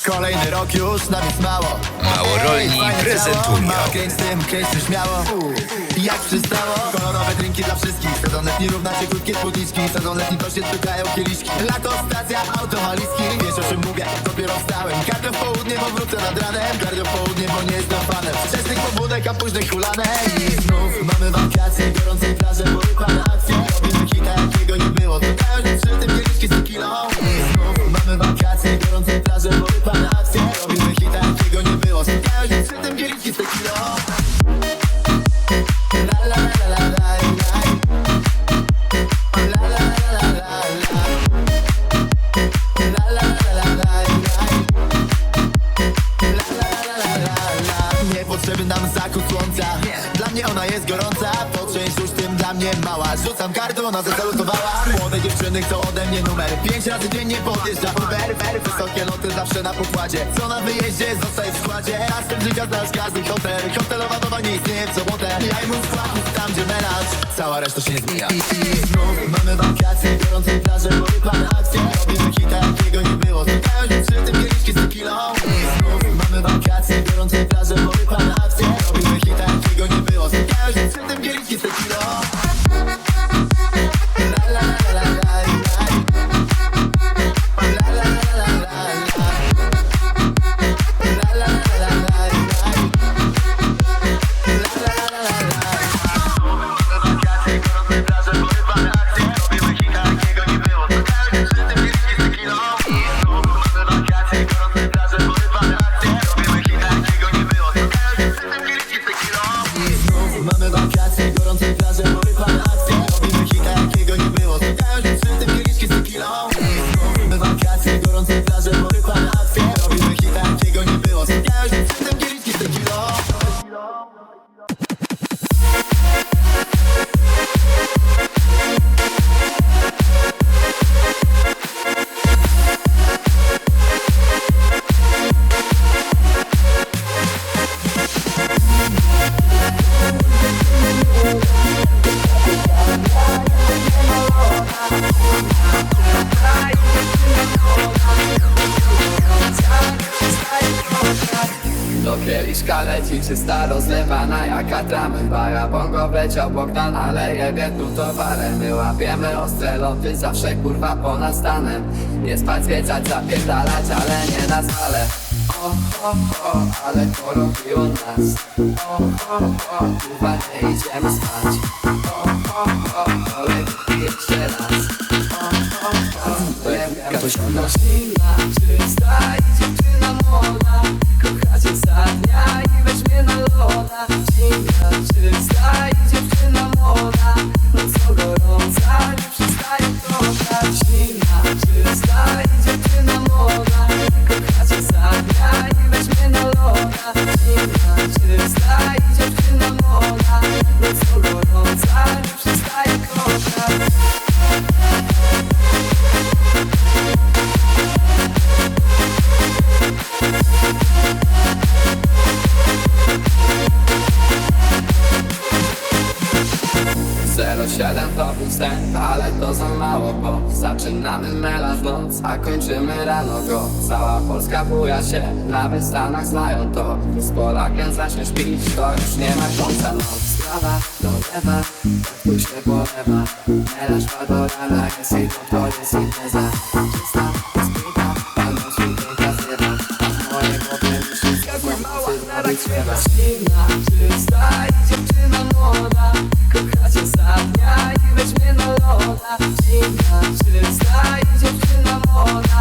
Kolejny rok już nam jest mało. Małorolni prezentują Mało kręć z tym, kręć tu śmiało. Jak przystało, kolorowe drinki dla wszystkich. Sezon letni równa się krótkie spódniczki. Sezon letni to się stukają kieliszki. Lato, stacja, auto, walizki. Wiesz o czym mówię, dopiero wstałem. Kardio w południe, bo wrócę nad ranem. Kardio w południe, bo nie jestem fanem wczesnych pobudek, a późnych hulanek. I znów mamy wakacje, gorące plaże, porypane akcje. Robimy hita, jakiego nie było. Stukają się przy tym kieliszki z tequilą. I znów mamy wakacje, gorące plaże, porypane akcje. Robimy hita, jakiego nie było. Stukają się przy tym kieliszki z tequilą. La la la la la la. La la la la la la. La la la la la la. La la la la la. Niepotrzebny nam zachód słońca. Dla mnie ona jest gorąca. Po część już tym dla mnie mała. Rzucam kartą, ona zasalutowała. Młode dziewczyny chcą ode mnie numer. 5 razy dziennie podjeżdża Uber. Wysokie loty zawsze na pokładzie. Co na wyjeździe zostaje w składzie. Następ życia znasz każdy hotel. Hotelowa doba nie istnieje w sobotę. Ja mu skład tam gdzie melanż. Cała reszta się nie zmienia. I znów mamy wakacje, gorące plaże, porypane akcje. Robimy hita, jakiego nie było. Stukają się przy tym kieliszki z tequilą. I znów mamy wakacje, gorące plaże, porypane akcje. Robimy hita, jakiego nie było. Stukają się przy tym kieliszki z tequilą. La la la la la la. La la la la la la. La la la la la la. La la la la la. Wakacje, gorące plaże, porypane akcje. Robimy hita, jakiego nie było. Stukają się przy tym kieliszki z tequilą. I znów mamy wakacje, gorące plaże, porypane akcje. Robimy hita, jakiego nie było. Stukają się przy tym kieliszki z tequilą. I znów mamy wakacje, gorące plaże, porypane akcje. Robimy hita, jakiego nie było. Stukają się przy tym kieliszki z tequilą. I znów mamy wakacje, gorące plaże, porypane akcje. Robimy hita, jakiego nie było. Stukają się przy tym kieliszki z tequilą. Do kieliszka leci czysta rozlewana jak atramy. Bara bongo wleciał Bogdan, ale jebie tu towarem. My łapiemy ostre loty, zawsze kurwa ponad stanem. Nie spać, zwiedzać, zapierdalać, ale nie na zwale. O, o, o, ale porobiło nas. O, o, o, kurwa nie idziemy spać. O, o, o, ale jeszcze raz. O, o, o, to jebie to silna, czysta i dziewczyna młoda. Kochacie za dnia i weź mnie na loda. Silna, czysta i dziewczyna młoda. No co gorąca, nie przestaje kochać. Silna, czysta i dziewczyna młoda. Kochacie za dnia i weź mnie na loda. Silna, czysta i dziewczyna młoda. No co gorąca, nie przestaje kochać. Siedem to był wstęp, ale to za mało, bo zaczynamy melanż w noc, a kończymy rano go. Cała Polska buja się, nawet w Stanach znają to. Z Polakiem zaczniesz pić, to już nie ma końca. Noc sprawa do lewa, tak tu się polewa. Melanż ma do rana, jest i to jest impreza. Czysta, spita, pan świetnika zjewa. A w mojej głowie myśli, jak mała znara śpiewa. Silna, czysta i dziewczyna młoda. Kochacie za dnia i weź mnie na loda. Silna, czysta i dziewczyna młoda.